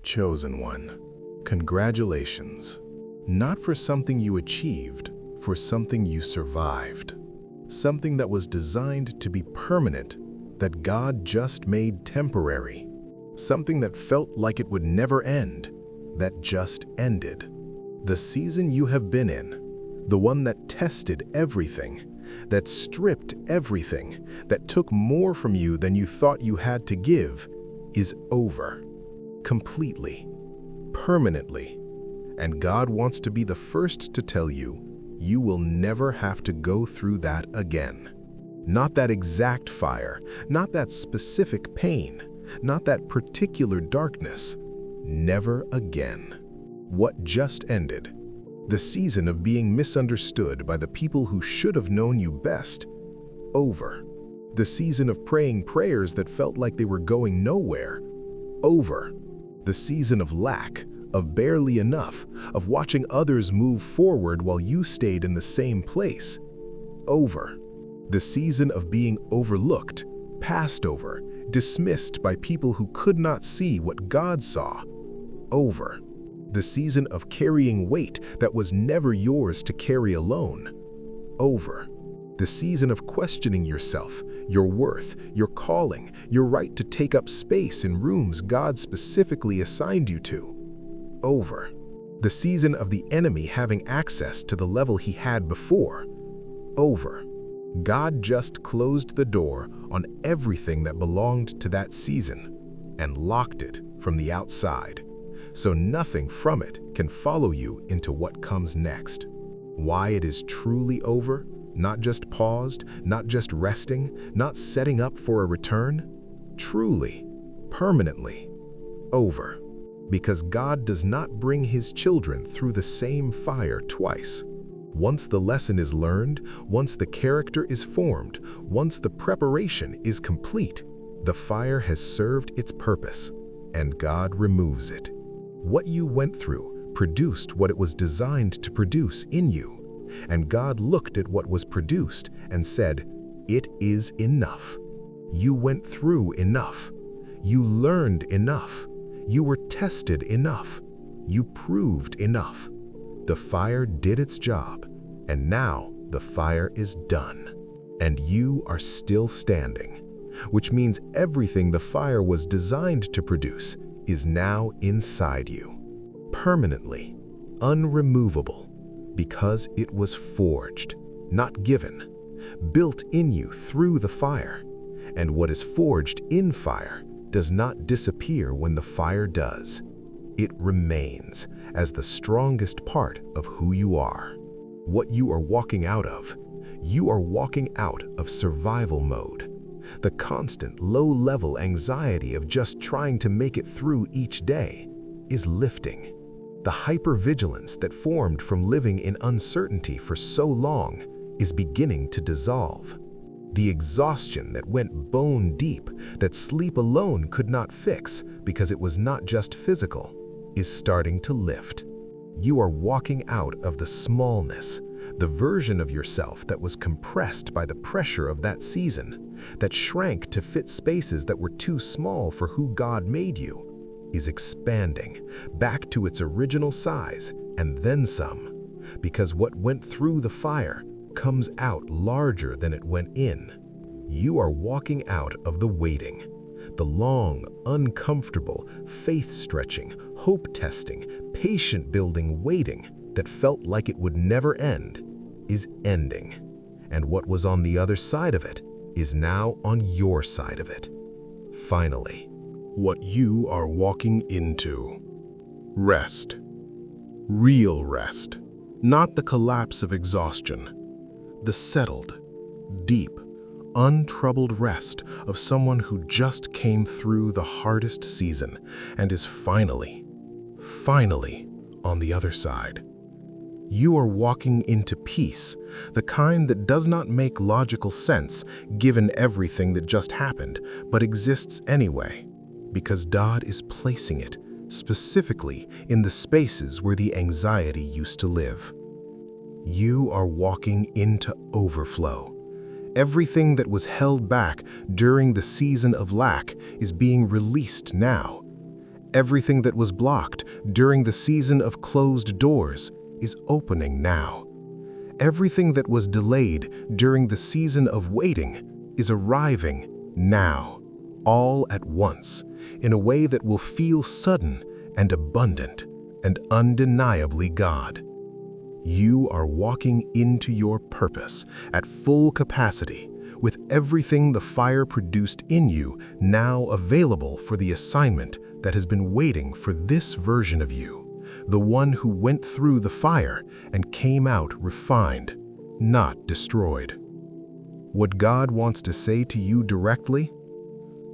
Chosen one, congratulations. Not for something you achieved, for something you survived. Something that was designed to be permanent, that God just made temporary. Something that felt like it would never end, that just ended. The season you have been in, the one that tested everything, that stripped everything, that took more from you than you thought you had to give, is over. Completely, permanently. And God wants to be the first to tell you, you will never have to go through that again. Not that exact fire, not that specific pain, not that particular darkness. Never again. What just ended? The season of being misunderstood by the people who should have known you best. Over. The season of praying prayers that felt like they were going nowhere. Over. The season of lack, of barely enough, of watching others move forward while you stayed in the same place. Over. The season of being overlooked, passed over, dismissed by people who could not see what God saw. Over. The season of carrying weight that was never yours to carry alone. Over. The season of questioning yourself, your worth, your calling, your right to take up space in rooms God specifically assigned you to. Over. The season of the enemy having access to the level he had before. Over. God just closed the door on everything that belonged to that season and locked it from the outside, so nothing from it can follow you into what comes next. Why it is truly over? Not just paused, not just resting, not setting up for a return. Truly, permanently over. Because God does not bring His children through the same fire twice. Once the lesson is learned, once the character is formed, once the preparation is complete, the fire has served its purpose, and God removes it. What you went through produced what it was designed to produce in you. And God looked at what was produced and said, "It is enough. You went through enough. You learned enough. You were tested enough. You proved enough. The fire did its job, and now the fire is done. And you are still standing, which means everything the fire was designed to produce is now inside you, permanently, unremovable. Because it was forged, not given, built in you through the fire. And what is forged in fire does not disappear when the fire does. It remains as the strongest part of who you are. What you are walking out of, you are walking out of survival mode. The constant low-level anxiety of just trying to make it through each day is lifting. The hypervigilance that formed from living in uncertainty for so long is beginning to dissolve. The exhaustion that went bone deep, that sleep alone could not fix because it was not just physical, is starting to lift. You are walking out of the smallness, the version of yourself that was compressed by the pressure of that season, that shrank to fit spaces that were too small for who God made you, is expanding back to its original size and then some, because what went through the fire comes out larger than it went in. You are walking out of the waiting. The long, uncomfortable, faith-stretching, hope-testing, patient-building waiting that felt like it would never end is ending. And what was on the other side of it is now on your side of it. Finally. What you are walking into. Rest. Real rest. Not the collapse of exhaustion. The settled, deep, untroubled rest of someone who just came through the hardest season and is finally on the other side. You are walking into peace, the kind that does not make logical sense given everything that just happened, but exists anyway. Because God is placing it specifically in the spaces where the anxiety used to live. You are walking into overflow. Everything that was held back during the season of lack is being released now. Everything that was blocked during the season of closed doors is opening now. Everything that was delayed during the season of waiting is arriving now, all at once, in a way that will feel sudden and abundant and undeniably God. You are walking into your purpose at full capacity, with everything the fire produced in you now available for the assignment that has been waiting for this version of you, the one who went through the fire and came out refined, not destroyed. What God wants to say to you directly: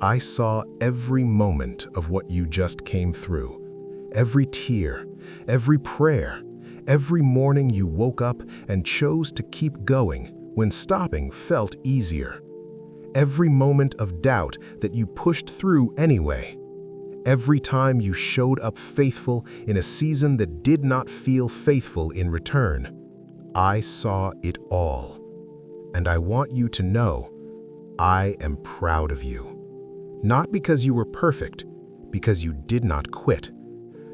I saw every moment of what you just came through, every tear, every prayer, every morning you woke up and chose to keep going when stopping felt easier, every moment of doubt that you pushed through anyway, every time you showed up faithful in a season that did not feel faithful in return. I saw it all, and I want you to know I am proud of you. Not because you were perfect, because you did not quit.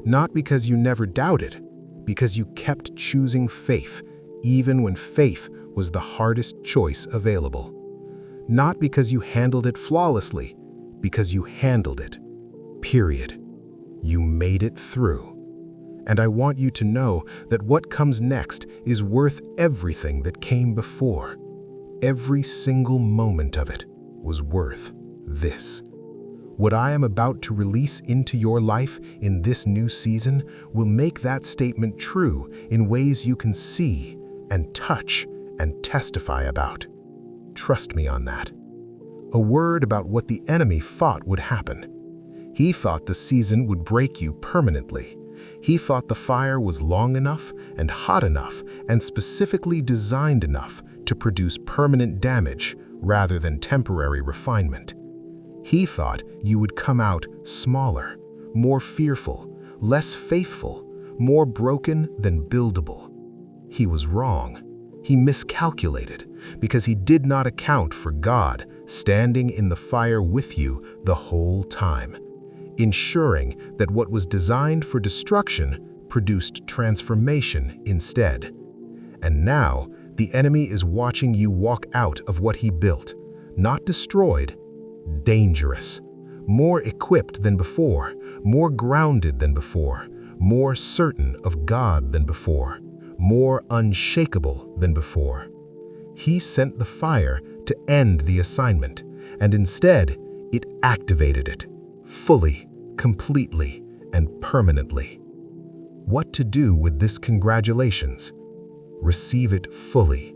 Not because you never doubted, because you kept choosing faith, even when faith was the hardest choice available. Not because you handled it flawlessly, because you handled it. Period. You made it through. And I want you to know that what comes next is worth everything that came before. Every single moment of it was worth this. What I am about to release into your life in this new season will make that statement true in ways you can see and touch and testify about. Trust me on that. A word about what the enemy thought would happen. He thought the season would break you permanently. He thought the fire was long enough and hot enough and specifically designed enough to produce permanent damage rather than temporary refinement. He thought you would come out smaller, more fearful, less faithful, more broken than buildable. He was wrong. He miscalculated because he did not account for God standing in the fire with you the whole time, ensuring that what was designed for destruction produced transformation instead. And now, the enemy is watching you walk out of what he built, not destroyed, dangerous, more equipped than before, more grounded than before, more certain of God than before, more unshakable than before. He sent the fire to end the assignment, and instead, it activated it, fully, completely, and permanently. What to do with this congratulations? Receive it fully.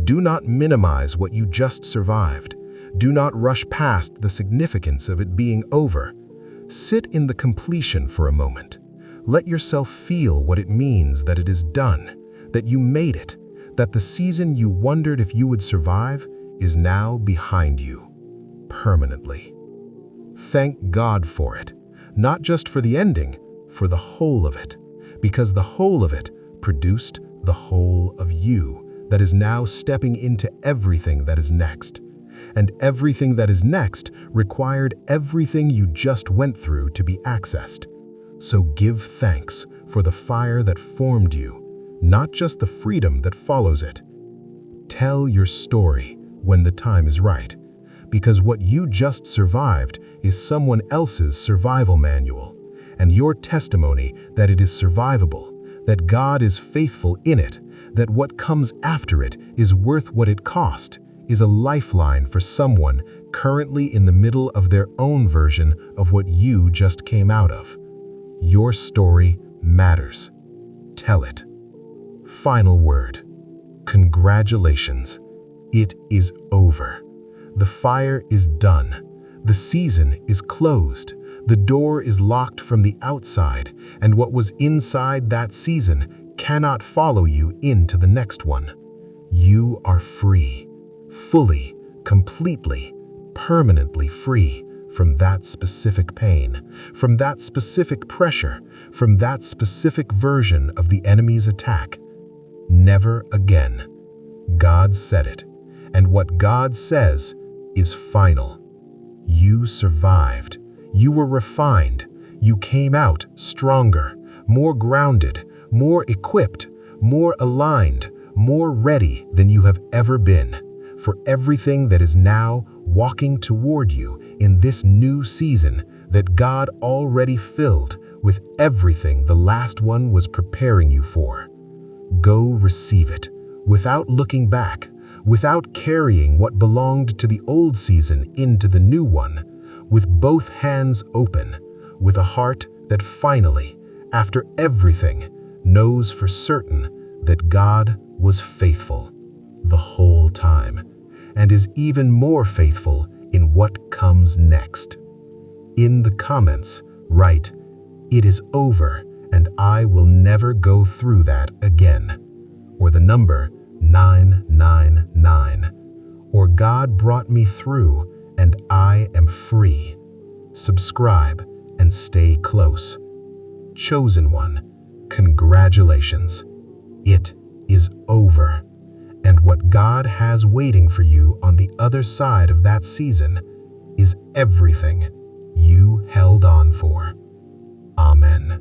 Do not minimize what you just survived. Do not rush past the significance of it being over. Sit in the completion for a moment. Let yourself feel what it means that it is done, that you made it, that the season you wondered if you would survive is now behind you, permanently. Thank God for it, not just for the ending, for the whole of it, because the whole of it produced the whole of you that is now stepping into everything that is next. And everything that is next required everything you just went through to be accessed. So give thanks for the fire that formed you, not just the freedom that follows it. Tell your story when the time is right, because what you just survived is someone else's survival manual, and your testimony that it is survivable, that God is faithful in it, that what comes after it is worth what it cost, is a lifeline for someone currently in the middle of their own version of what you just came out of. Your story matters. Tell it. Final word. Congratulations. It is over. The fire is done. The season is closed. The door is locked from the outside, and what was inside that season cannot follow you into the next one. You are free. Fully, completely, permanently free from that specific pain, from that specific pressure, from that specific version of the enemy's attack. Never again. God said it, and what God says is final. You survived. You were refined. You came out stronger, more grounded, more equipped, more aligned, more ready than you have ever been for everything that is now walking toward you in this new season that God already filled with everything the last one was preparing you for. Go receive it without looking back, without carrying what belonged to the old season into the new one, with both hands open, with a heart that finally, after everything, knows for certain that God was faithful the whole time, and is even more faithful in what comes next. In the comments, write, "It is over, and I will never go through that again," or the number 999, or "God brought me through, and I am free." Subscribe and stay close. Chosen one, congratulations. It is over. And what God has waiting for you on the other side of that season is everything you held on for. Amen.